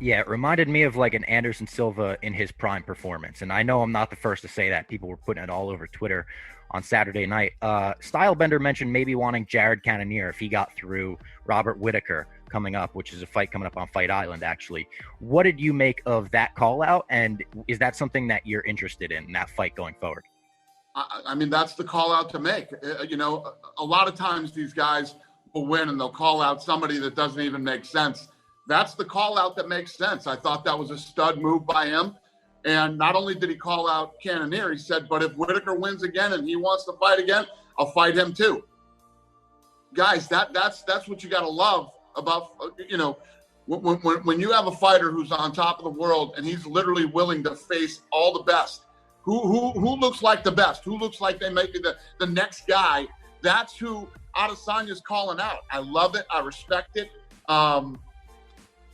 Yeah, it reminded me of like an Anderson Silva in his prime performance. And I know I'm not the first to say that. People were putting it all over Twitter on Saturday night. Stylebender mentioned maybe wanting Jared Cannonier if he got through Robert Whitaker coming up, which is a fight coming up on Fight Island, actually. What did you make of that call out? And is that something that you're interested in that fight going forward? I mean, that's the call out to make. You know, a lot of times these guys will win and they'll call out somebody that doesn't even make sense. That's the call out that makes sense. I thought that was a stud move by him. And not only did he call out Cannonier, he said, but if Whitaker wins again and he wants to fight again, I'll fight him too. Guys, that's what you got to love about, you know, when you have a fighter who's on top of the world and he's literally willing to face all the best. Who looks like the best? Who looks like they might be the next guy? That's who Adesanya's calling out. I love it. I respect it.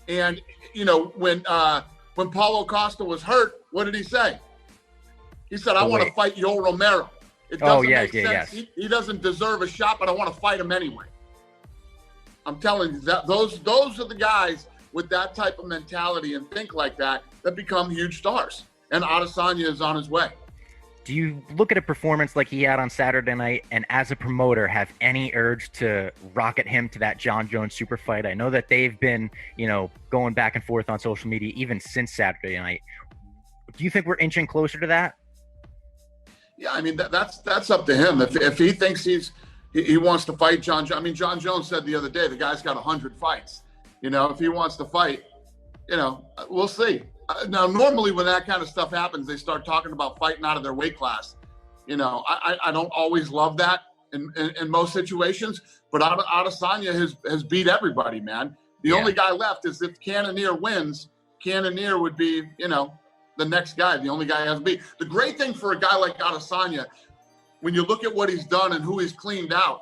And you know, when Paulo Costa was hurt, what did he say? He said, "I want to fight Yoel Romero." It doesn't make sense. Yes. He doesn't deserve a shot, but I want to fight him anyway. I'm telling you that those are the guys with that type of mentality and think like that become huge stars. And Adesanya is on his way. Do you look at a performance like he had on Saturday night and as a promoter have any urge to rocket him to that John Jones super fight? I know that they've been, you know, going back and forth on social media even since Saturday night. Do you think we're inching closer to that? Yeah, I mean, that's up to him. If he thinks he wants to fight John Jones. I mean, John Jones said the other day, the guy's got 100 fights. You know, if he wants to fight, you know, we'll see. Now, normally when that kind of stuff happens, they start talking about fighting out of their weight class. You know, I don't always love that in most situations, but Adesanya has beat everybody, man. The only guy left is if Cannonier wins, Cannonier would be, you know, the next guy. The only guy he has to beat. The great thing for a guy like Adesanya, when you look at what he's done and who he's cleaned out,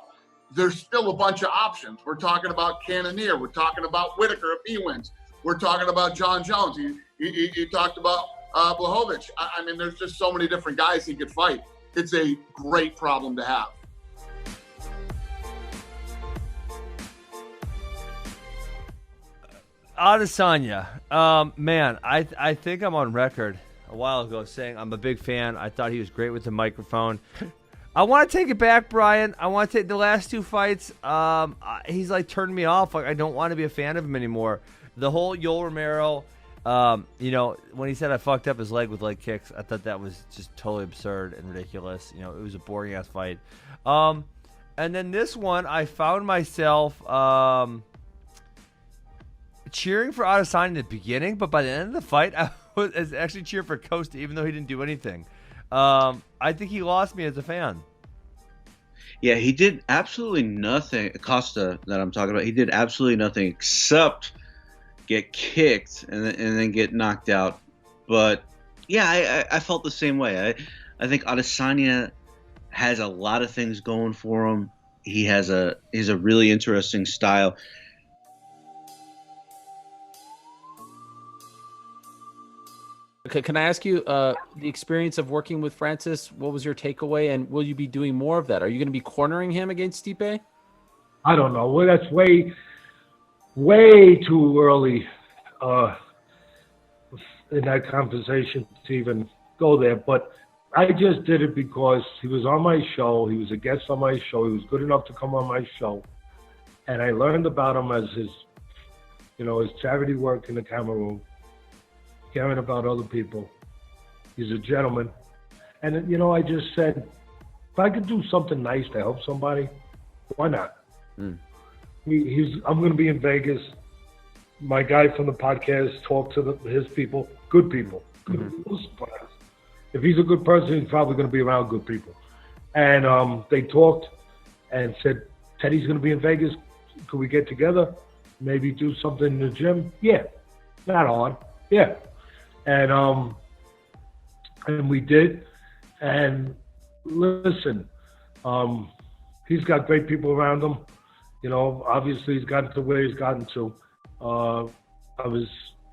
there's still a bunch of options. We're talking about Cannonier. We're talking about Whitaker if he wins. We're talking about John Jones. He talked about Blachowicz. I mean, there's just so many different guys he could fight. It's a great problem to have. Adesanya, man, I think I'm on record a while ago saying I'm a big fan. I thought he was great with the microphone. I want to take it back, Brian. I want to take the last two fights. He's like turned me off. Like I don't want to be a fan of him anymore. The whole Yoel Romero, you know, when he said I fucked up his leg with leg kicks, I thought that was just totally absurd and ridiculous. You know, it was a boring ass fight. And then this one, I found myself cheering for Adesanya in the beginning, but by the end of the fight, I was actually cheering for Costa, even though he didn't do anything. I think he lost me as a fan. Yeah, he did absolutely nothing. Costa, that I'm talking about, he did absolutely nothing except get kicked and then get knocked out. But yeah, I felt the same way. I think Adesanya has a lot of things going for him. He's a really interesting style. Okay, can I ask you the experience of working with Francis? What was your takeaway, and will you be doing more of that? Are you going to be cornering him against Stipe? I don't know. Well, that's way too early in that conversation to even go there. But I just did it because he was on my show. He was a guest on my show. He was good enough to come on my show, and I learned about him as his charity work in the Cameroon. Caring about other people. He's a gentleman. And, you know, I just said, if I could do something nice to help somebody, why not? I'm going to be in Vegas. My guy from the podcast talked to his people, good people. If he's a good person, he's probably going to be around good people. And they talked and said, Teddy's going to be in Vegas. Could we get together? Maybe do something in the gym? Yeah. Not hard. Yeah. And we did. And listen, he's got great people around him. You know, obviously he's gotten to where he's gotten to.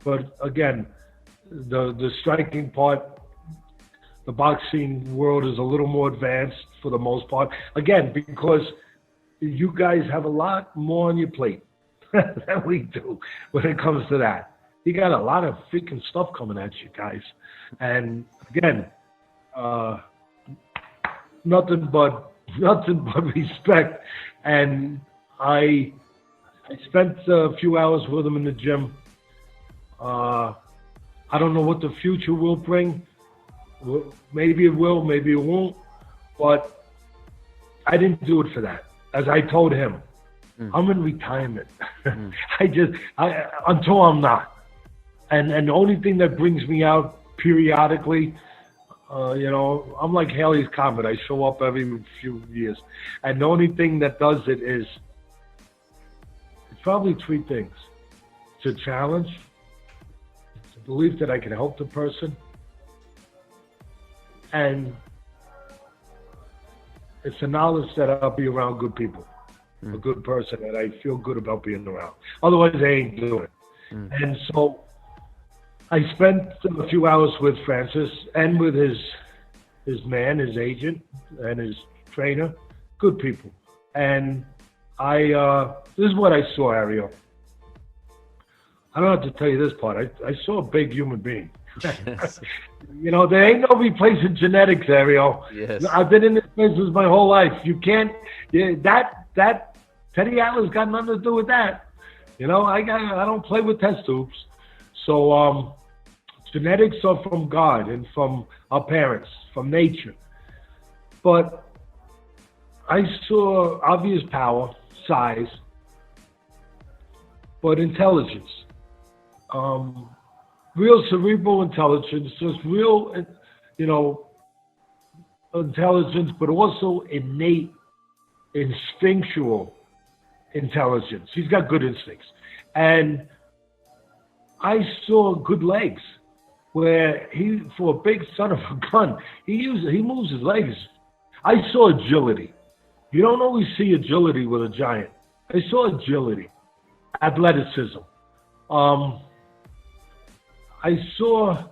But again, the striking part, the boxing world is a little more advanced for the most part. Again, because you guys have a lot more on your plate than we do when it comes to that. he got a lot of freaking stuff coming at you guys. And again, nothing but respect. And I spent a few hours with him in the gym. I don't know what the future will bring. Maybe it will, maybe it won't. But I didn't do it for that. As I told him, I'm in retirement. Until I'm not. And the only thing that brings me out periodically, I'm like Haley's Comet. I show up every few years. And the only thing that does it is, it's probably three things. It's a challenge. It's a belief that I can help the person. And it's the knowledge that I'll be around good people, a good person that I feel good about being around. Otherwise, I ain't doing it. And so I spent a few hours with Francis and with his man, his agent, and his trainer, good people. And this is what I saw, Ariel. I don't have to tell you this part. I saw a big human being. Yes. There ain't no replacing genetics, Ariel. Yes. I've been in this business my whole life. You can't. That Teddy Atlas got nothing to do with that. I don't play with test tubes. So genetics are from God and from our parents, from nature. But I saw obvious power, size, but intelligence. Real cerebral intelligence, just real, intelligence, but also innate, instinctual intelligence. He's got good instincts. And I saw good legs, where for a big son of a gun, he moves his legs. I saw agility. You don't always see agility with a giant. I saw agility, athleticism. I saw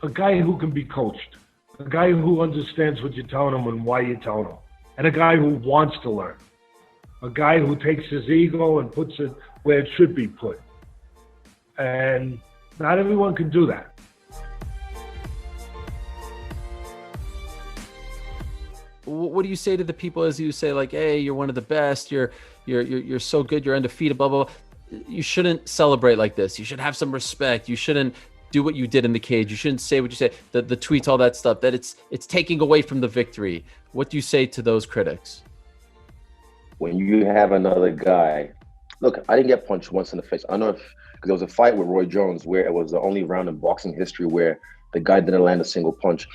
a guy who can be coached, a guy who understands what you're telling him and why you're telling him, and a guy who wants to learn, a guy who takes his ego and puts it where it should be put. And not everyone can do that. What do you say to the people as you say, like, hey, you're one of the best, you're so good, you're undefeated, blah, blah, blah. You shouldn't celebrate like this. You should have some respect. You shouldn't do what you did in the cage. You shouldn't say what you say, the tweets, all that stuff, that it's taking away from the victory. What do you say to those critics? When you have another guy, look, I didn't get punched once in the face. I don't know because there was a fight with Roy Jones where it was the only round in boxing history where the guy didn't land a single punch.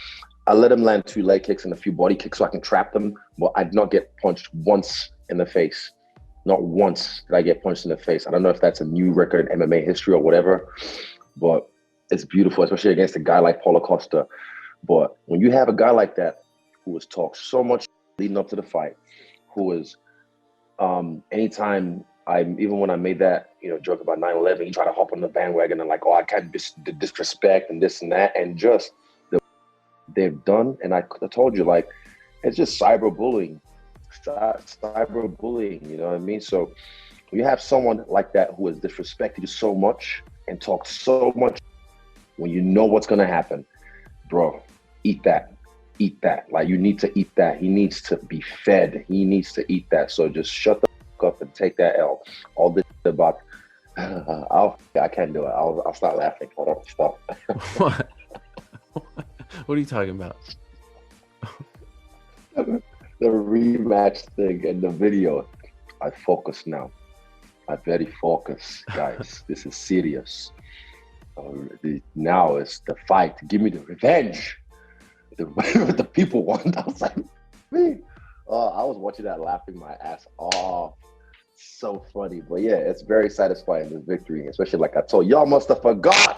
I let him land 2 leg kicks and a few body kicks so I can trap them, but I did not get punched once in the face. Not once did I get punched in the face. I don't know if that's a new record in MMA history or whatever, but it's beautiful, especially against a guy like Paulo Costa. But when you have a guy like that who has talked so much leading up to the fight, who is, anytime even when I made that, joke about 9/11, he tried to hop on the bandwagon and like, oh, I can't disrespect and this and that, and just they've done. And I told you, like, it's just cyberbullying. Cyberbullying, you know what I mean? So when you have someone like that who has disrespected you so much and talked so much, when you know what's gonna happen, bro, eat that. Like, you need to eat that. He needs to be fed. He needs to eat that. So just shut the fuck up and take that L. All this about I can't do it. I'll start laughing. Hold on, stop. What? What are you talking about? The rematch thing in the video. I focus now. I very focus, guys. This is serious. Now it's the fight. Give me the revenge. The people want. I was like, me. I was watching that laughing my ass off. So funny. But yeah, it's very satisfying, the victory. Especially like I told y'all must have forgot.